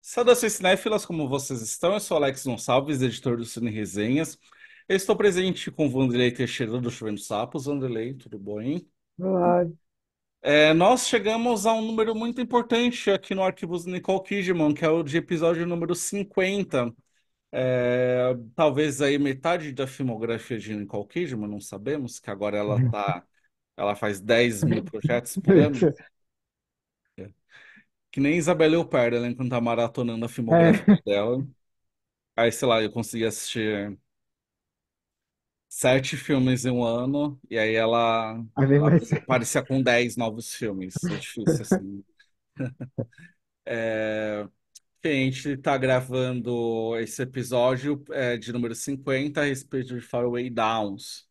Saudações cinéfilas, como vocês estão? Eu sou Alex Gonçalves, editor do Cine Resenhas. Eu estou presente com o Vanderlei Teixeira do Chovendo Sapos. Vanderlei, tudo bom, hein? Ah, Nós chegamos a um número muito importante aqui no Arquivos Nicole Kidman, que é o de episódio número 50. Talvez aí metade da filmografia de Nicole Kidman, não sabemos, que agora ela faz 10 mil projetos por ano, que nem Isabelle Huppert, ela enquanto tá maratonando a filmografia é, dela. Aí, sei lá, eu consegui assistir 7 filmes em um ano, e aí a ver ela mais. parecia com 10 novos filmes. É difícil, assim. A gente tá gravando esse episódio de número 50 a respeito de Faraway Downs,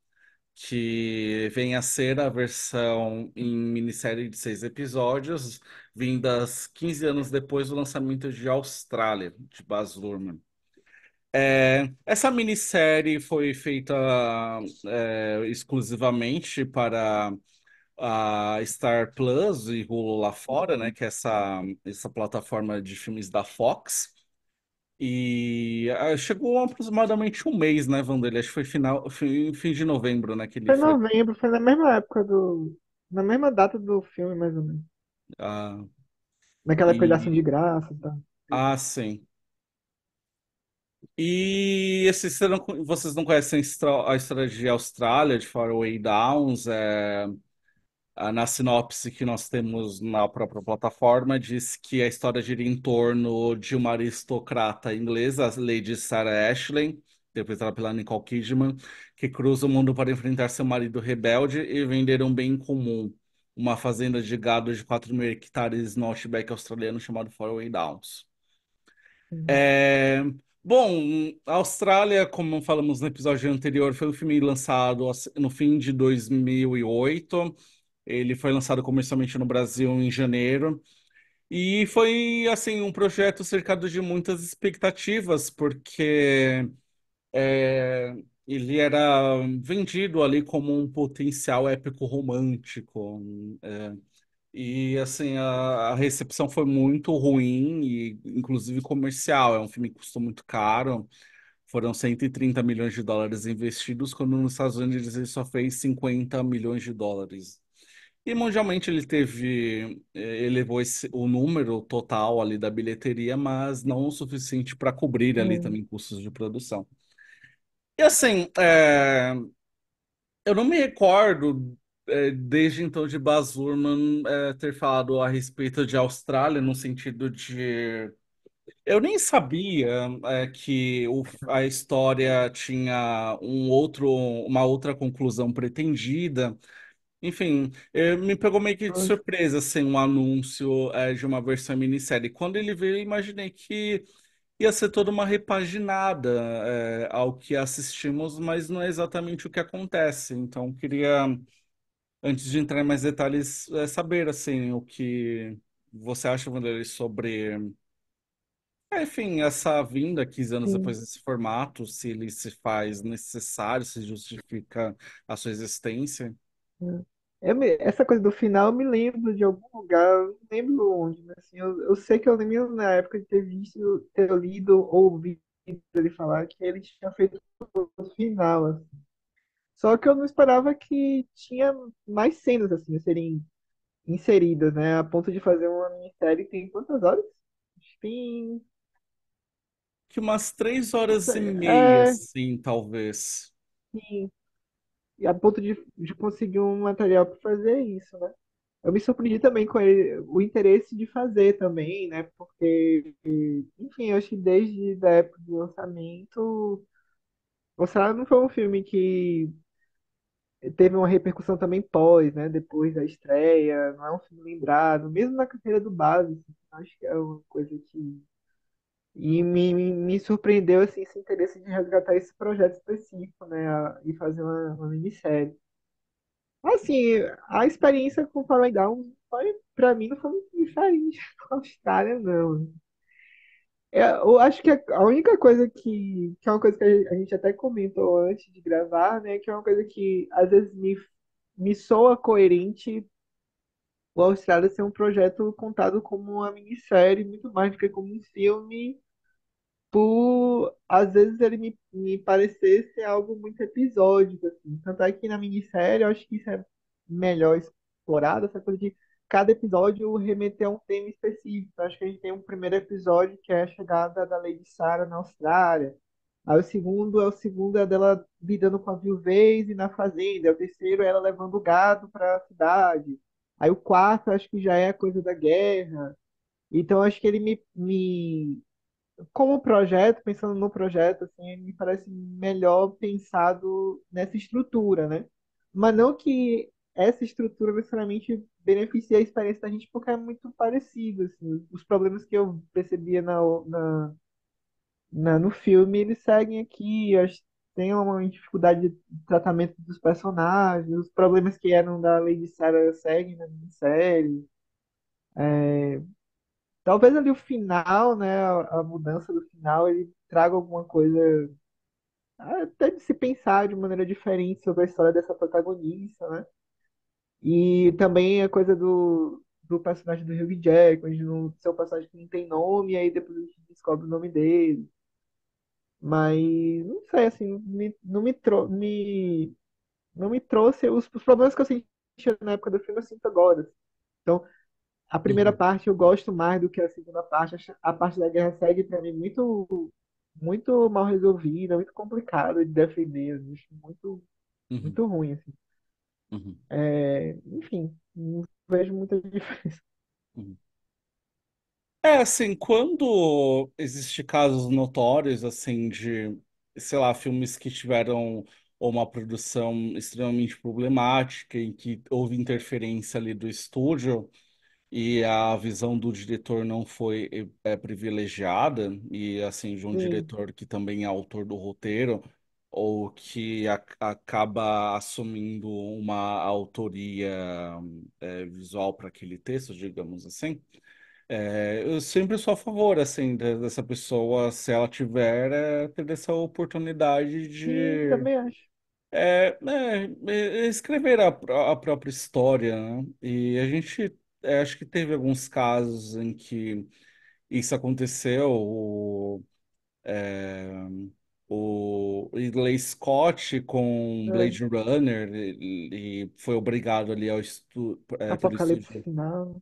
que vem a ser a versão em minissérie de 6 episódios, vindas 15 anos depois do lançamento de Austrália, de Baz Luhrmann. Essa minissérie foi feita exclusivamente para a Star Plus e Hulu lá fora, né? Que é essa plataforma de filmes da Fox. E chegou aproximadamente um mês, né, Vanderlei? Acho que foi fim de novembro, né? Que ele Foi em foi. novembro, foi na mesma época do. Na mesma data do filme, mais ou menos. Ah, Naquela pedaço de e, graça, tá? sim. E vocês não conhecem a história de Austrália, de Faraway Downs? Na sinopse que nós temos na própria plataforma, diz que a história gira em torno de uma aristocrata inglesa, a Lady Sarah Ashley, interpretada pela Nicole Kidman, que cruza o mundo para enfrentar seu marido rebelde e vender um bem comum, uma fazenda de gado de 4 mil hectares no Outback australiano chamado Faraway Downs. Uhum. É, Bom, a Austrália, como falamos no episódio anterior, foi um filme lançado no fim de 2008. Ele foi lançado comercialmente no Brasil em janeiro. E foi, assim, um projeto cercado de muitas expectativas, porque ele era vendido ali como um potencial épico romântico. E assim, a recepção foi muito ruim, e inclusive comercial. É um filme que custou muito caro. Foram 130 milhões de dólares investidos, quando nos Estados Unidos ele só fez 50 milhões de dólares. E mundialmente elevou o número total ali da bilheteria, mas não o suficiente para cobrir ali Hum, também custos de produção. E assim, eu não me recordo, desde então, de Baz Luhrmann, ter falado a respeito de Austrália, no sentido de. Eu nem sabia, que a história tinha uma outra conclusão pretendida. Enfim, me pegou meio que de foi. surpresa, assim, um anúncio, de uma versão minissérie. Quando ele veio, eu imaginei que ia ser toda uma repaginada, ao que assistimos, mas não é exatamente o que acontece. Então, queria, antes de entrar em mais detalhes, saber, assim, o que você acha, Vanderlei, sobre, enfim, essa vinda 15 anos Sim. depois desse formato, se ele se faz necessário, se justifica a sua existência. Essa coisa do final eu me lembro de algum lugar, eu não lembro onde, mas assim, eu sei que eu lembro na época de ter visto, ter lido ou ouvido ele falar que ele tinha feito o final, assim. Só que eu não esperava que tinha mais cenas assim a serem inseridas, né? A ponto de fazer uma minissérie que tem quantas horas? Acho que tem. Que umas três Não horas e sei, meia, assim, talvez. sim. E a ponto de conseguir um material para fazer isso, né? Eu me surpreendi também com o interesse de fazer também, né? Porque, enfim, eu acho que desde a época do lançamento, Mostrar não foi um filme que teve uma repercussão também pós, né? Depois da estreia, não é um filme lembrado, mesmo na carreira do base, assim, acho que é uma coisa que e me surpreendeu assim, esse interesse de resgatar esse projeto específico, né? E fazer uma minissérie. Assim, a experiência com Fallen Down foi, pra mim, não foi muito diferente com a Austrália, não. Eu acho que a única coisa que é uma coisa que a gente até comentou antes de gravar, né? Que é uma coisa que às vezes me soa coerente o Austrália ser um projeto contado como uma minissérie, muito mais do que como um filme, por às vezes ele me parecer ser algo muito episódico, assim. Tanto é que na minissérie eu acho que isso é melhor explorado, essa coisa de cada episódio remeter a um tema específico. Eu acho que a gente tem um primeiro episódio que é a chegada da Lady Sarah na Austrália. Aí o segundo é dela lidando com a viuvez e na fazenda. Aí o terceiro é ela levando o gado para a cidade. Aí o quarto acho que já é a coisa da guerra. Então acho que ele como projeto, pensando no projeto, assim, me parece melhor pensado nessa estrutura, né? Mas não que essa estrutura necessariamente beneficie a experiência da gente, porque é muito parecido, assim. Os problemas que eu percebia no filme, eles seguem aqui. Eu acho que tem uma dificuldade de tratamento dos personagens, os problemas que eram da Lady Sarah seguem na minissérie. Talvez ali o final, né, a mudança do final, ele traga alguma coisa até de se pensar de maneira diferente sobre a história dessa protagonista, né? E também a coisa do personagem do Hugh Jackman, de não ser um personagem que não tem nome, e aí depois a gente descobre o nome dele. Mas, não sei, assim, não me trouxe os problemas que eu sentia na época do filme, eu sinto agora. Então, a primeira Uhum, parte eu gosto mais do que a segunda parte. A parte da guerra segue para mim muito mal resolvida, muito complicado de defender. Eu acho muito, uhum, muito ruim, assim. uhum, Enfim, não vejo muita diferença. uhum. É, assim, quando existe casos notórios, assim, de, sei lá, filmes que tiveram uma produção extremamente problemática, em que houve interferência ali do estúdio e a visão do diretor não foi privilegiada, e, assim, de um Sim, diretor que também é autor do roteiro, ou que acaba assumindo uma autoria visual para aquele texto, digamos assim. Eu sempre sou a favor, assim, dessa pessoa, se ela tiver, ter essa oportunidade sim, de também acho. escrever a própria história, né? E a gente, acho que teve alguns casos em que isso aconteceu. O Ridley Scott com É, Blade Runner e foi obrigado ali pelo Apocalipse estúdio. Final.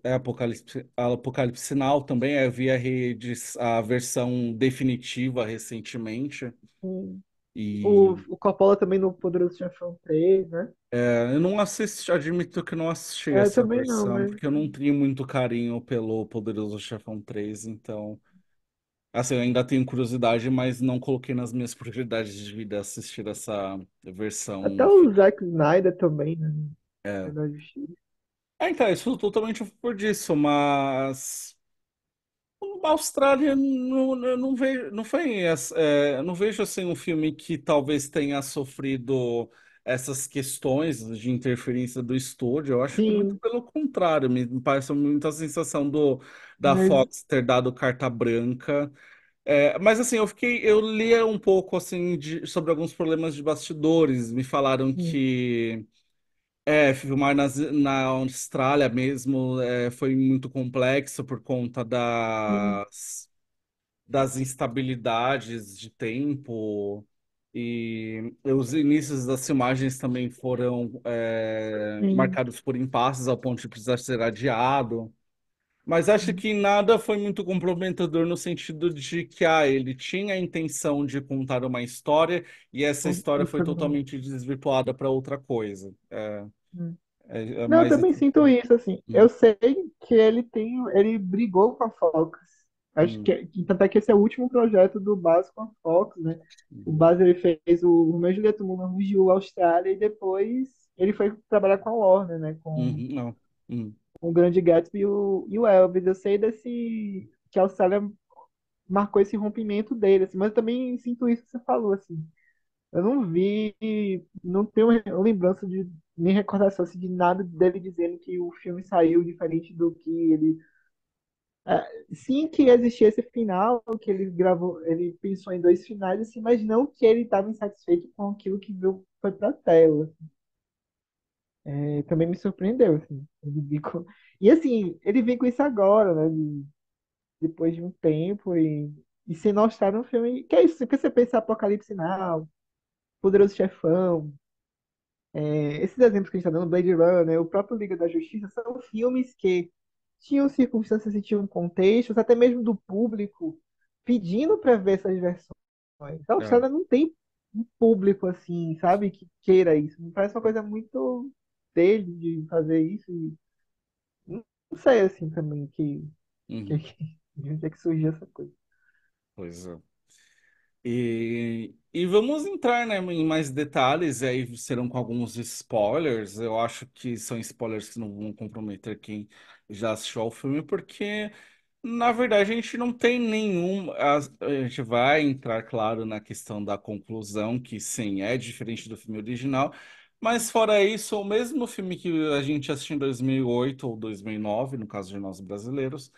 Apocalipse Sinal também, eu vi a versão definitiva recentemente. Sim. O, E o Coppola também no Poderoso Chefão 3, né? eu não assisti, admito que eu não assisti É, essa também não, versão, mas. porque eu não tenho muito carinho pelo Poderoso Chefão 3, então. Assim, eu ainda tenho curiosidade, mas não coloquei nas minhas prioridades de vida assistir essa Até versão o final. Zack Snyder também, né? É. Da Justiça. Então, eu sou totalmente a favor disso, mas. A Austrália eu não vejo, não foi, eu não vejo assim um filme que talvez tenha sofrido essas questões de interferência do estúdio. Eu acho que muito Sim, pelo contrário, me parece muita sensação da mas. Fox ter dado carta branca. Mas assim, eu lia um pouco assim sobre alguns problemas de bastidores. Me falaram Sim, que filmar na Austrália mesmo foi muito complexo por conta sim, das instabilidades de tempo, e os inícios das filmagens também foram sim. marcados por impasses ao ponto de precisar ser adiado. Mas acho que nada foi muito comprometedor no sentido de que ele tinha a intenção de contar uma história e essa história E foi foi bom. totalmente desvirtuada para outra coisa. Não, eu Mas também sinto isso, assim. Eu hum, sei que ele brigou com a Fox. Acho hum, tanto é que esse é o último projeto do Baz com a Fox, né? O uhum, Baz ele fez o Romeo e Julieta Mundo Rouge, Austrália, e depois ele foi trabalhar com a Warner, né? não, hum, Com o Grande Gatsby e o Elvis. Eu sei que a Austrália marcou esse rompimento dele, assim, mas eu também sinto isso que você falou, assim. Eu não vi, não tenho lembrança de nem recordação assim, de nada dele dizendo que o filme saiu diferente do que ele. Sim, que existia esse final, que ele gravou, ele pensou em dois finais, assim, mas não que ele estava insatisfeito com aquilo que viu foi pra tela. também me surpreendeu, assim. E assim, ele vem com isso agora, né? Depois de um tempo e se mostrar no filme. Que é isso, porque você pensa Apocalipse Now, Poderoso Chefão, esses exemplos que a gente está dando, Blade Runner, o próprio Liga da Justiça, são filmes que tinham circunstâncias e tinham contextos, até mesmo do público, pedindo para ver essas versões. A É. Austrália não tem um público assim, sabe, que queira isso. Me parece uma coisa muito dele de fazer isso. E não sei assim também que, Uhum. de onde é que surgiu essa coisa. Pois é. E vamos entrar, né, em mais detalhes, e aí serão com alguns spoilers. Eu acho que são spoilers que não vão comprometer quem já assistiu ao filme, porque, na verdade, a gente não tem nenhum. A gente vai entrar, claro, na questão da conclusão, que sim, é diferente do filme original, mas fora isso, o mesmo filme que a gente assistiu em 2008 ou 2009, no caso de nós brasileiros.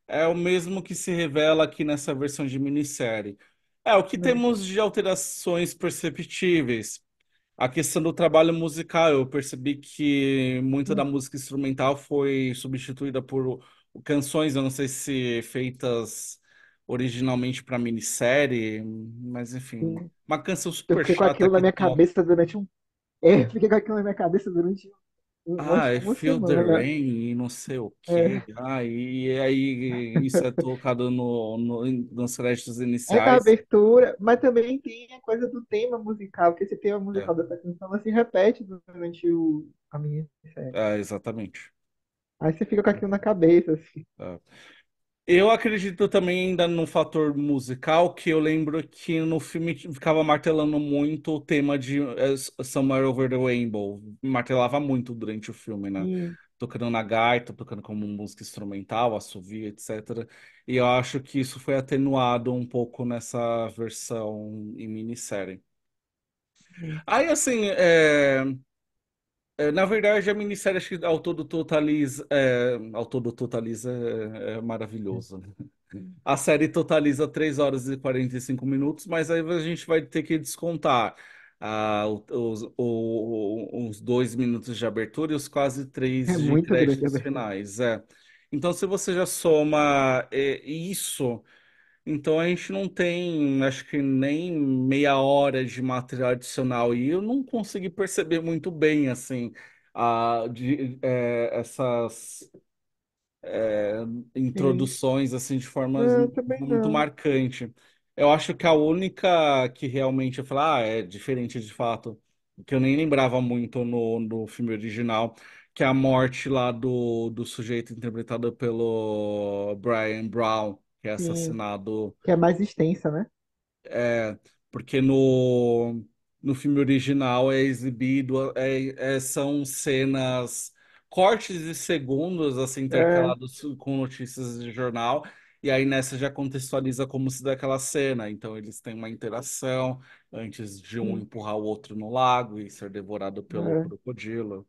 É o mesmo que se revela aqui nessa versão de minissérie. O que Né? temos de alterações perceptíveis? A questão do trabalho musical, eu percebi que muita da Hum, música instrumental foi substituída por canções, eu não sei se feitas originalmente para minissérie, mas enfim, sim. uma canção Eu super fiquei com chata aquilo na que minha toca. cabeça durante um. É, fiquei com aquilo na minha cabeça durante Ah, acho que I uma Feel the semana. Rain e não sei o quê. É, E aí isso é colocado nos créditos é na iniciais. abertura, mas também tem a coisa do tema musical, porque esse tema É, musical dessa canção ela se repete durante a minha série. exatamente. Aí você fica com aquilo na cabeça, assim. É. Eu acredito também ainda no fator musical, que eu lembro que no filme ficava martelando muito o tema de Somewhere Over the Rainbow. Martelava muito durante o filme, né? Sim, Tocando na gaita, tocando como música instrumental, assovio, etc. E eu acho que isso foi atenuado um pouco nessa versão em minissérie. sim, Aí, assim, na verdade, a minissérie acho que ao todo totaliza é maravilhoso, né? A série totaliza 3 horas e 45 minutos, mas aí a gente vai ter que descontar os 2 minutos de abertura e os quase é três de muito grande a créditos abertura. finais. Então, se você já soma isso. Então a gente não tem, acho que nem meia hora de material adicional e eu não consegui perceber muito bem assim essas Sim, introduções assim de formas não, também muito não. marcante. Eu acho que a única que realmente eu falei, é diferente de fato, que eu nem lembrava muito no filme original, que é a morte lá do sujeito interpretado pelo Brian Brown, que é Sim, assassinado. que é mais extensa, né? Porque no filme original é exibido, são cenas, cortes de segundos, assim, É, intercalados com notícias de jornal, e aí nessa já contextualiza como se daquela cena. Então eles têm uma interação antes de um sim, empurrar o outro no lago e ser devorado pelo é, crocodilo.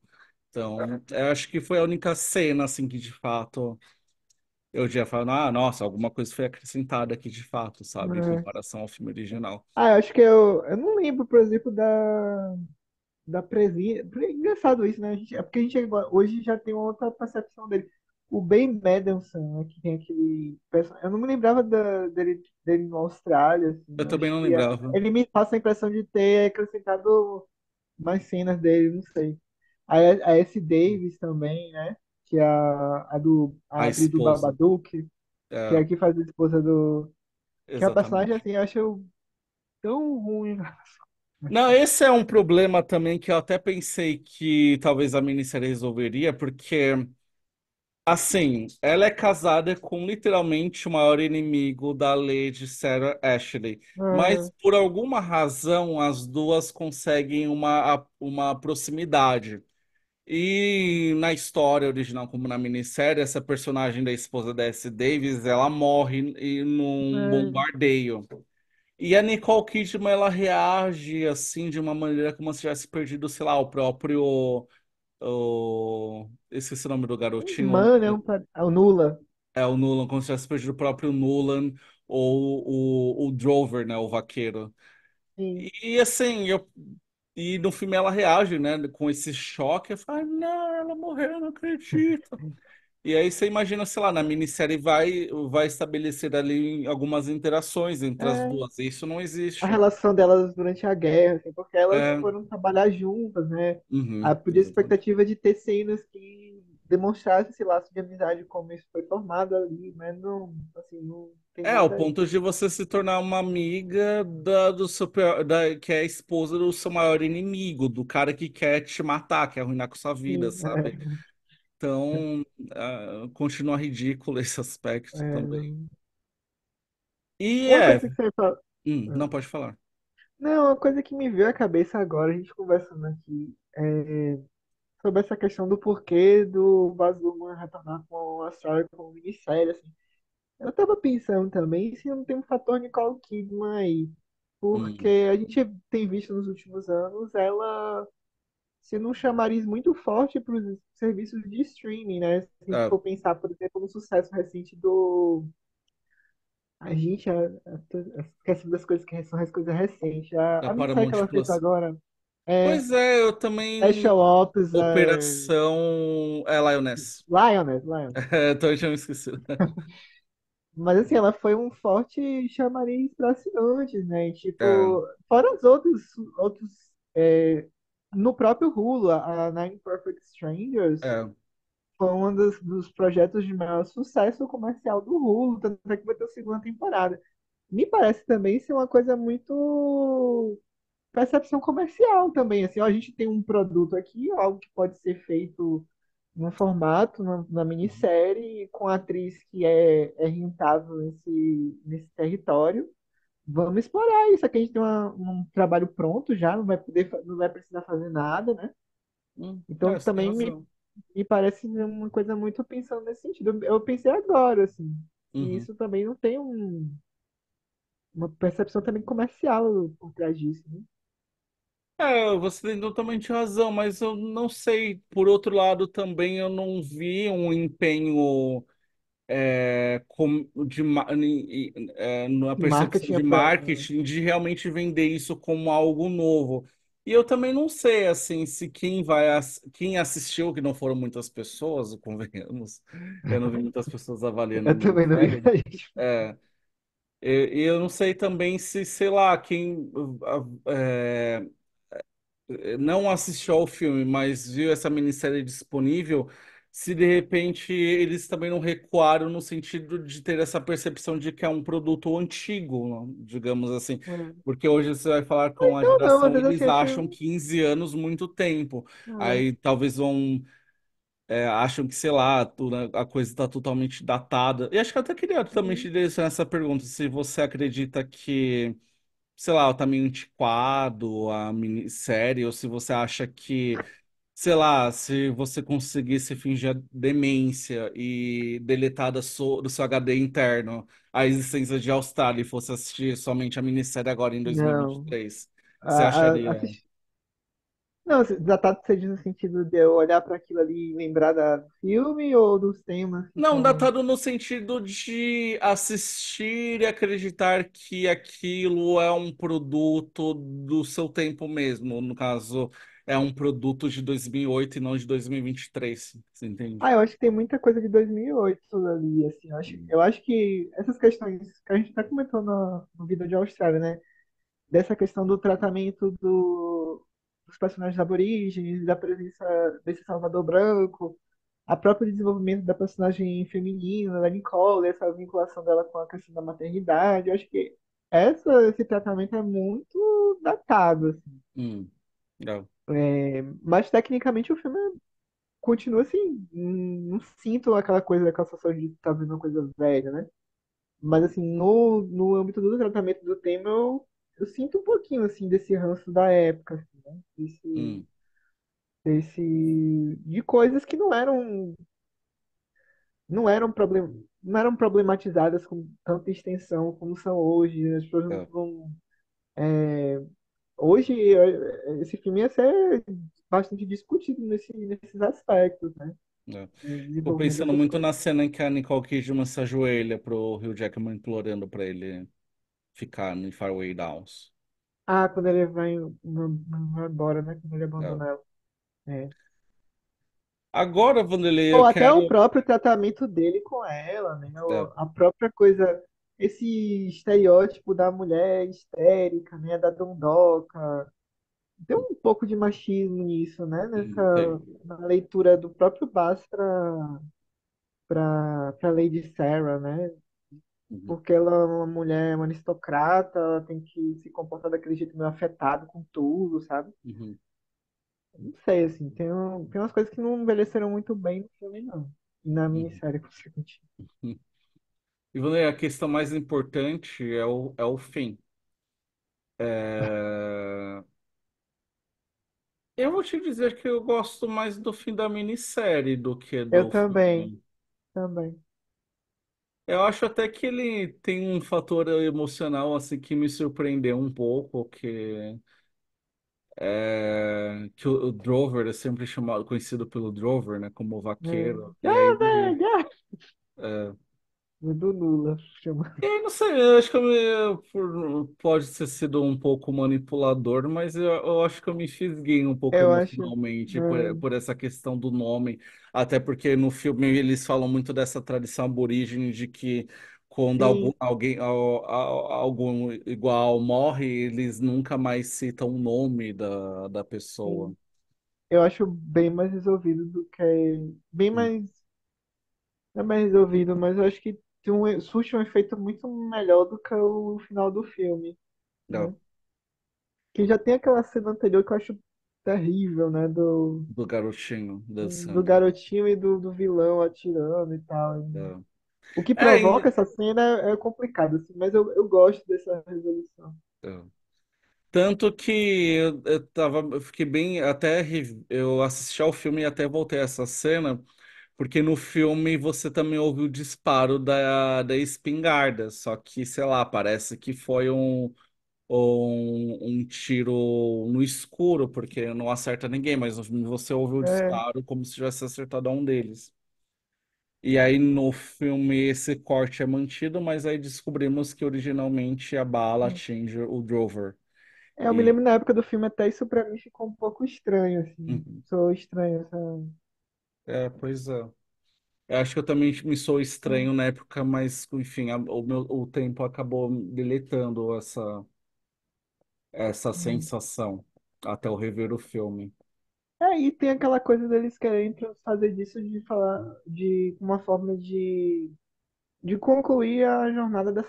Então, eu acho que foi a única cena, assim, que de fato eu já falo, nossa, alguma coisa foi acrescentada aqui de fato, sabe, em é. comparação ao filme original. Ah, eu acho que eu não lembro, por exemplo, da presença. É engraçado isso, né? É porque a gente hoje já tem uma outra percepção dele. O Ben Mendelsohn, né, que tem aquele. Eu não me lembrava dele na Austrália, assim. Eu Eu também acho não que lembrava. ele me passa a impressão de ter acrescentado mais cenas dele, não sei. A S. Davis também, né? Que é A a atriz do esposa. Babadook, que é É, a que faz a esposa do. Que é a personagem, exatamente. assim, eu acho tão ruim. Não, esse é um problema também que eu até pensei que talvez a minissérie resolveria, porque, assim, ela é casada com literalmente o maior inimigo da Lady Sarah Ashley. Mas, Ah, por alguma razão, as duas conseguem uma proximidade. E na história original, como na minissérie, essa personagem da esposa da S. Davis, ela morre num é, bombardeio. E a Nicole Kidman, ela reage assim de uma maneira como se tivesse perdido, sei lá, o próprio. Esqueci o nome do garotinho. irmã, né? O Nula. É o Nolan, como se tivesse perdido o próprio Nolan ou o Drover, né? O vaqueiro. Sim. E assim, E no filme ela reage, né, com esse choque. Eu falo, "Ai, não, ela morreu, eu não acredito." E aí você imagina, sei lá, na minissérie vai estabelecer ali algumas interações entre as É, duas. E isso não a existe. relação delas durante a guerra, assim, porque elas É, foram trabalhar juntas, né? uhum, A podia exatamente. expectativa de ter cenas que demonstrassem esse laço de amizade, como isso foi formado ali, mas não, assim, não tem É, ao nada ponto disso. de você se tornar uma amiga do seu que é a esposa do seu maior inimigo, do cara que quer te matar, quer arruinar com sua vida, Sim, sabe? Então, continua ridículo esse aspecto também. não- E Uma coisa que você fala. não pode falar. Não, uma coisa que me veio à cabeça agora, a gente conversando aqui, sobre essa questão do porquê do Baz Luhrmann retornar com a história como minissérie, assim. Eu tava pensando também se não tem um fator Nicole Kidman aí, porque Hum, a gente tem visto nos últimos anos ela sendo um chamariz muito forte para os serviços de streaming, né? Se a gente é, for pensar, por exemplo, no sucesso recente do. A gente esquece das coisas que são as coisas recentes. da A minissérie que Paramount ela fez Plus. agora é Pois é, eu também. Special Ops Operação Lioness. Lioness. Então eu tinha me esquecido. Mas assim, ela foi um forte chamariz para assinantes, né? E, É, tipo, fora os outros no próprio Hulu, a Nine Perfect Strangers é. foi um dos projetos de maior sucesso comercial do Hulu, tanto é que vai ter a segunda temporada. Me parece também ser uma coisa muito percepção comercial também, assim, ó, a gente tem um produto aqui, algo que pode ser feito num formato, na minissérie, com a atriz que é rentável nesse território. Vamos explorar isso. Aqui a gente tem um trabalho pronto já, não vai precisar fazer nada, né? Então Você tem também razão. me parece uma coisa muito pensando nesse sentido. Eu pensei agora, assim, se Uhum. isso também não tem uma percepção também comercial por trás disso, né? Você tem totalmente razão, mas eu não sei. Por outro lado, também eu não vi um empenho na percepção Marketing de marketing de realmente vender isso como algo novo. E eu também não sei, assim, se quem assistiu, que não foram muitas pessoas, convenhamos, eu não vi muitas pessoas avaliando a Eu também não vi minissérie. muita gente. É, e eu não sei também se, sei lá, quem não assistiu ao filme, mas viu essa minissérie disponível, se de repente eles também não recuaram no sentido de ter essa percepção de que é um produto antigo, não? Digamos assim. É. Porque hoje você vai falar com a Então, não, às geração, vezes eles assim, acho. acham 15 anos muito tempo. É. Aí talvez acham que, sei lá, a coisa está totalmente datada. E acho que eu até queria também te Uhum. direcionar essa pergunta, se você acredita que sei lá, tá meio antiquado a minissérie, ou se você acha que, sei lá, se você conseguisse fingir a demência e deletar do seu HD interno a existência de Austrália e fosse assistir somente a minissérie agora em Não. 2023, você acharia? Assistir. Não, datado você diz no sentido de eu olhar para aquilo ali e lembrar do filme ou dos temas que Não, são. datado no sentido de assistir e acreditar que aquilo é um produto do seu tempo mesmo. No caso, é um produto de 2008 e não de 2023. Você entende? Eu acho que tem muita coisa de 2008 ali, assim. Eu acho que essas questões que a gente até comentou no Vida de Austrália, né? Dessa questão do tratamento dos personagens aborígenes, da presença desse Salvador Branco, a próprio desenvolvimento da personagem feminina, da Nicole, essa vinculação dela com a questão da maternidade. Eu acho que esse tratamento é muito datado, assim. Hum, legal. Mas tecnicamente o filme continua assim, não sinto aquela coisa daquela sensação de estar vendo uma coisa velha, né? Mas assim, no âmbito do tratamento do tema, eu sinto um pouquinho assim desse ranço da época, assim, né? Hum, De coisas que não eram problematizadas com tanta extensão como são hoje. As pessoas é, hoje esse filme ia ser bastante discutido nesses aspectos, né? é. No Tô desenvolvimento pensando dessas muito na coisas. cena em que a Nicole Kidman se ajoelha pro Hugh Jackman implorando pra ele ficar em Fairway Downs. Ah, quando ele vai embora, né? Quando ele É. abandona ela. É. Agora, Vanderlei, Ou eu até o quero. próprio tratamento dele com ela, né? É, A própria coisa, esse estereótipo da mulher histérica, né? Da dondoca. Tem um pouco de machismo nisso, né? tem. Na leitura do próprio Bass para Lady Sarah, né? Uhum, Porque ela é uma mulher, uma aristocrata, ela tem que se comportar daquele jeito meio afetado com tudo, sabe? uhum, Não sei, assim, tem umas coisas que não envelheceram muito bem no filme, não. E na uhum, minissérie, consequentemente. uhum. E, Vanderlei, a questão mais importante é o fim. É, eu vou te dizer que eu gosto mais do fim da minissérie do que Eu do também, filme. também. Eu acho até que ele tem um fator emocional assim que me surpreendeu um pouco, que o Drover é sempre chamado, conhecido pelo Drover, né, como o vaqueiro. É. Ah, velho, ah! Do Lula, chama. E aí, não sei, eu acho que pode ter sido um pouco manipulador, mas eu acho que eu me fisguei um pouco Eu acho. emocionalmente É, por essa questão do nome, até porque no filme eles falam muito dessa tradição aborígene de que quando sim, algum igual morre, eles nunca mais citam o nome da pessoa. sim. Eu acho bem mais resolvido do que. Bem Hum, mais. Não é mais resolvido, mas eu acho que surte um efeito muito melhor do que o final do filme, é, né? Que já tem aquela cena anterior que eu acho terrível, né? do garotinho Do dançando. garotinho e do vilão atirando e tal. O que É, provoca essa cena é complicado, assim, mas eu gosto dessa resolução. é. Tanto que eu fiquei bem, eu assisti ao filme e até voltei a essa cena, porque no filme você também ouve o disparo da espingarda, só que, sei lá, parece que foi um tiro no escuro, porque não acerta ninguém, mas no filme você ouve o É, disparo como se tivesse acertado a um deles. E aí no filme esse corte é mantido, mas aí descobrimos que originalmente a bala atinge o Drover. eu me E, lembro na época do filme, até isso pra mim ficou um pouco estranho, assim. uhum. Sou estranho essa. Pois é. Eu acho que eu também me sou estranho na época, mas enfim, o tempo acabou deletando essa sensação até eu rever o filme. E tem aquela coisa deles querendo fazer disso de falar de uma forma de concluir a jornada da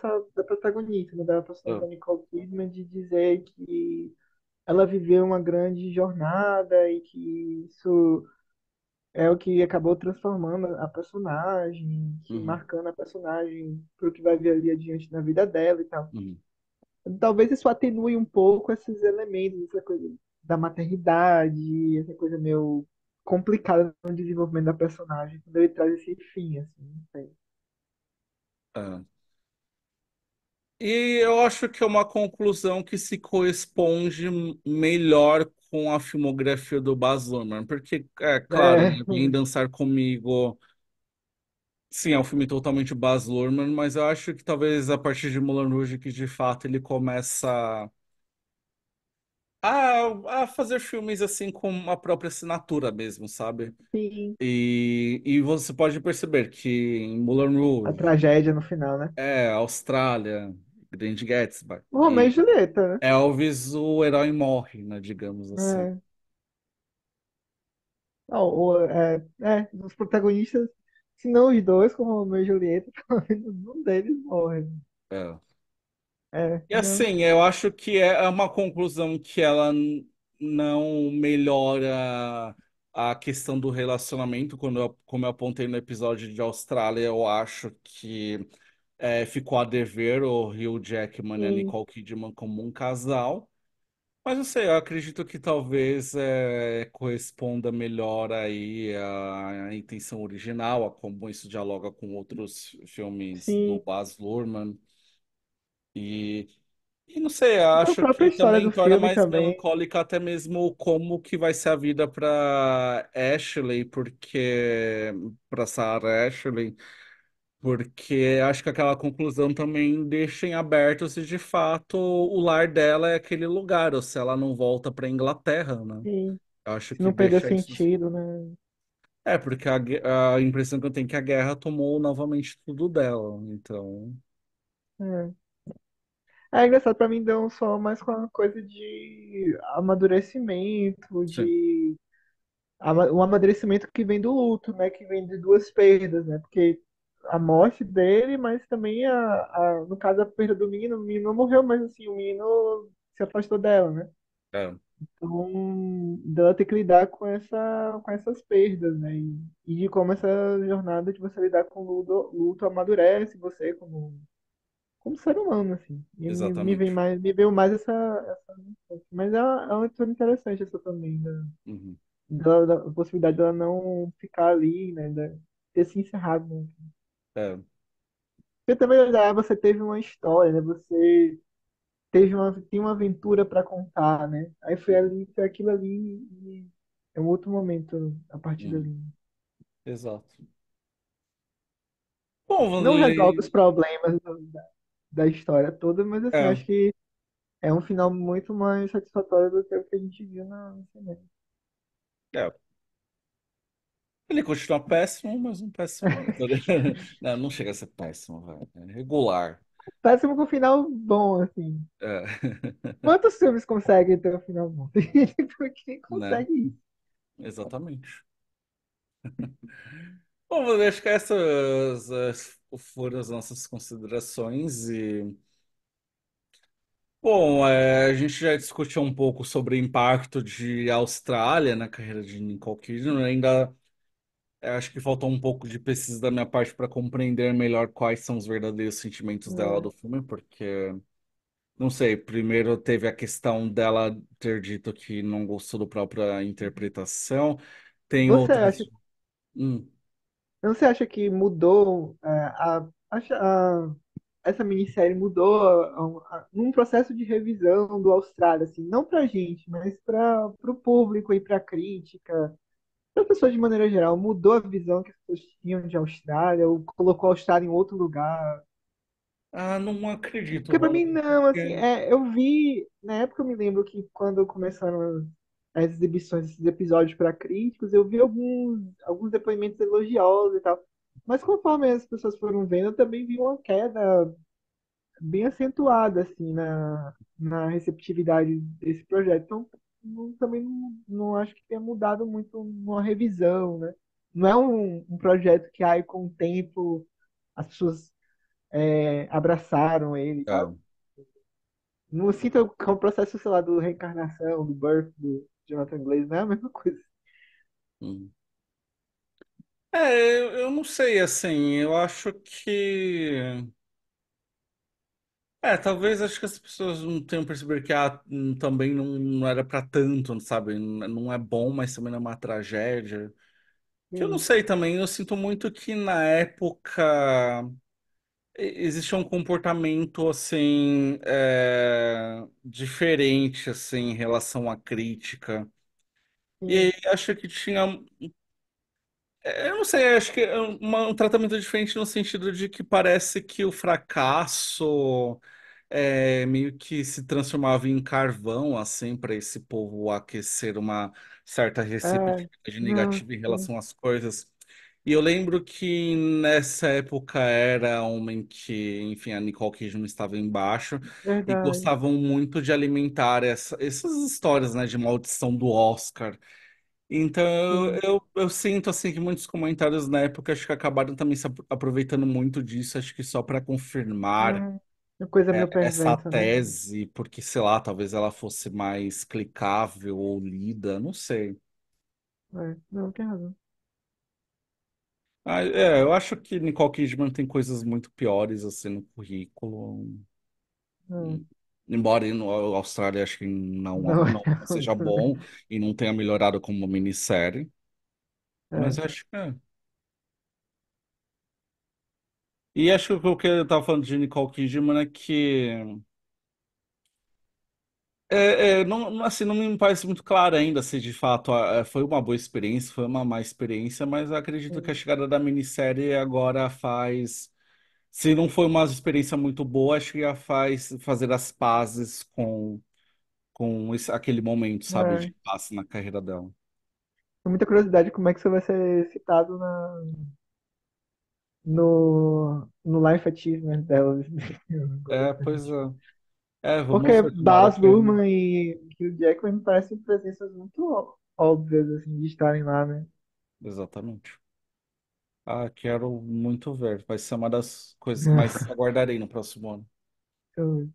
protagonista, né, da personagem Ah, da Nicole Kidman, de dizer que ela viveu uma grande jornada e que isso é o que acabou transformando a personagem, que uhum, marcando a personagem para o que vai vir ali adiante na vida dela e tal. uhum, Talvez isso atenue um pouco esses elementos, essa coisa da maternidade, essa coisa meio complicada no desenvolvimento da personagem, quando ele traz esse fim, assim, não sei. é. E eu acho que é uma conclusão que se corresponde melhor com a filmografia do Baz Luhrmann, porque, é claro, É, né, Vem Dançar Comigo, sim, é um filme totalmente Baz Luhrmann, mas eu acho que talvez a partir de Moulin Rouge que de fato ele começa a fazer filmes assim com uma própria assinatura mesmo, sabe? sim, E você pode perceber que em Moulin a Rouge, tragédia no final, né? Austrália, Grande Gatsby O Romeu e e Julieta, né? Elvis, o herói morre, né, digamos assim. É. Não, os protagonistas, se não os dois, como o Romeu e Julieta, pelo menos um deles morre. É. E Não. assim, eu acho que é uma conclusão que ela não melhora a questão do relacionamento, como eu apontei no episódio de Austrália, eu acho que ficou a dever o Hugh Jackman e a Sim, Nicole Kidman como um casal. Mas não sei, eu acredito que talvez corresponda melhor aí à intenção original, a como isso dialoga com outros filmes do sim. Baz Luhrmann. E, e não sei, A acho própria que história também do torna filme mais também. melancólica até mesmo como que vai ser a vida para Ashley, porque para Sarah Ashley. Porque acho que aquela conclusão também deixa em aberto se de fato o lar dela é aquele lugar, ou se ela não volta para Inglaterra, né? E Eu acho se que não perdeu deixa isso. sentido, né? É, porque a impressão que eu tenho é que a guerra tomou novamente tudo dela. Então, É. É engraçado, pra mim deu só mais com uma coisa de amadurecimento, sim, um amadurecimento que vem do luto, né? Que vem de duas perdas, né? Porque a morte dele, mas também no caso a perda do menino, o menino não morreu, mas assim, o menino se afastou dela, né? é, Então, dela ter que lidar com essas perdas, né? E de como essa jornada de você lidar com o luto amadurece você como ser humano, assim. E exatamente. me veio mais mas é uma história interessante essa também, Uhum, da possibilidade dela não ficar ali, né? Ter se encerrado, né? é, Porque também você teve uma história, né? Você tem uma aventura para contar, né? Aí foi aquilo ali e é um outro momento a partir uhum, dali. exato. Bom, Não resolve os Vanderlei, problemas da história toda, mas assim, é, acho que é um final muito mais satisfatório do que o que a gente viu no cinema. é, ele continua péssimo, mas um péssimo. Não, não chega a ser péssimo, velho. É regular. Péssimo com um final bom, assim. É, Quantos filmes conseguem ter um final bom? Tem gente que né? consegue isso. Exatamente. Bom, eu acho que essas foram as nossas considerações e, bom, a gente já discutiu um pouco sobre o impacto de Austrália na carreira de Nicole Kidman. Ainda acho que faltou um pouco de pesquisa da minha parte para compreender melhor quais são os verdadeiros sentimentos dela É. do filme, porque, não sei, primeiro teve a questão dela ter dito que não gostou da própria interpretação, tem Você acha, outras. Hum, você acha que mudou essa minissérie mudou num processo de revisão do Austrália, assim, não pra gente, mas para o público e pra crítica, para pessoas de maneira geral, mudou a visão que as pessoas tinham de Austrália, ou colocou a Austrália em outro lugar? não acredito, Porque pra mim Ronald, não, assim, porque. eu vi, na época eu me lembro que quando começaram as exibições, esses episódios para críticos, eu vi alguns depoimentos elogiosos e tal. Mas conforme as pessoas foram vendo, eu também vi uma queda bem acentuada, assim, na receptividade desse projeto. Então, também não acho que tenha mudado muito numa revisão, né? Não é um projeto que aí com o tempo as pessoas abraçaram ele, sabe? É, Não sinto que é um processo, sei lá, do reencarnação, do birth, do Jonathan Glaze, não é a mesma coisa. hum. Eu não sei, assim, eu acho que. Talvez acho que as pessoas não tenham percebido que também não era pra tanto, sabe? Não é bom, mas também não é uma tragédia. Que eu não Sim. sei também, eu sinto muito que na época existia um comportamento, assim, diferente, assim, em relação à crítica. E Sim. aí acho que tinha. Eu não sei, acho que é um tratamento diferente no sentido de que parece que o fracasso meio que se transformava em carvão, assim, para esse povo aquecer uma certa É, receptividade não, negativa em sim, relação às coisas. E eu lembro que nessa época era uma em que, enfim, a Nicole Kidman estava embaixo e verdade. gostavam muito de alimentar essas histórias, né, de maldição do Oscar. Então, Sim. eu sinto assim que muitos comentários na época acho que acabaram também se aproveitando muito disso, acho que só para confirmar Uma coisa meio essa perversa, né? tese, porque sei lá, talvez ela fosse mais clicável ou lida, não sei. É, não, tem razão. Eu acho que Nicole Kidman tem coisas muito piores assim no currículo. Não, Embora no Austrália acho que não, não seja bom e não tenha melhorado como minissérie, mas é, eu acho que é. E acho que o que eu tava falando de Nicole Kidman é que Assim, não me parece muito claro ainda se de fato foi uma boa experiência, foi uma má experiência, mas eu acredito que a Sim. chegada da minissérie agora faz. Se não foi uma experiência muito boa, acho que já faz fazer as pazes com aquele momento, sabe, de É. passe na carreira dela. Tenho muita curiosidade como é que você vai ser citado no Life Achievement dela. É, pois é. Vamos Porque ver, tomara Baz que. Luhrmann e Hugh Jackman me parecem presenças muito óbvias, assim, de estarem lá, né? Exatamente. Ah, quero muito ver. Vai ser uma das coisas que mais aguardarei no próximo ano. Eu-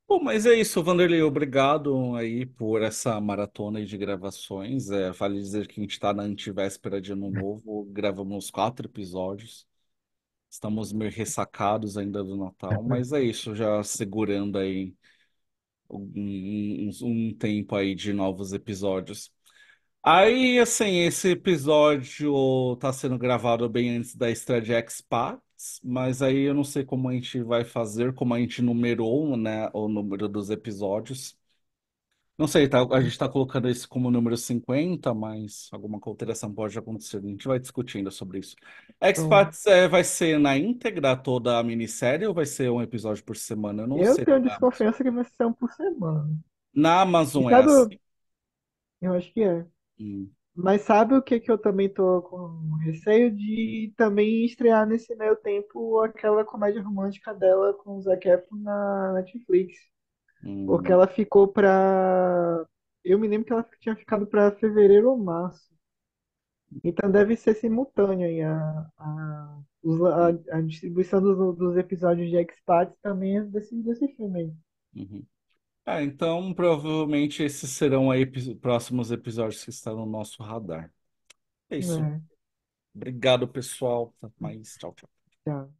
Bom, mas é isso, Vanderlei. Obrigado aí por essa maratona aí de gravações. Vale dizer que a gente está na antivéspera de Ano Novo. Gravamos 4 episódios. Estamos meio ressacados ainda do Natal, mas é isso, já segurando aí um tempo aí de novos episódios. Aí, assim, esse episódio tá sendo gravado bem antes da estreia de X-Parts, mas aí eu não sei como a gente vai fazer, como a gente numerou, né, o número dos episódios. Não sei, a gente tá colocando esse como número 50, mas alguma alteração pode acontecer. A gente vai discutindo sobre isso. Então, X-Parts vai ser na íntegra toda a minissérie ou vai ser um episódio por semana? Eu não eu sei. tenho desconfiança que vai ser um por semana. Na E Amazon é sabe, assim. eu acho que é. Hum, Mas sabe o que que eu também tô com receio de também estrear nesse meio tempo aquela comédia romântica dela com o Zac Efron na Netflix. Porque hum, ela ficou pra. Eu me lembro que ela tinha ficado pra fevereiro ou março. Então deve ser simultâneo aí hum, a distribuição dos episódios de X-Parts também é desse filme aí. uhum. Então provavelmente esses serão aí próximos episódios que estão no nosso radar. É isso. É, Obrigado, pessoal. Até mais. Tchau, tchau. tá.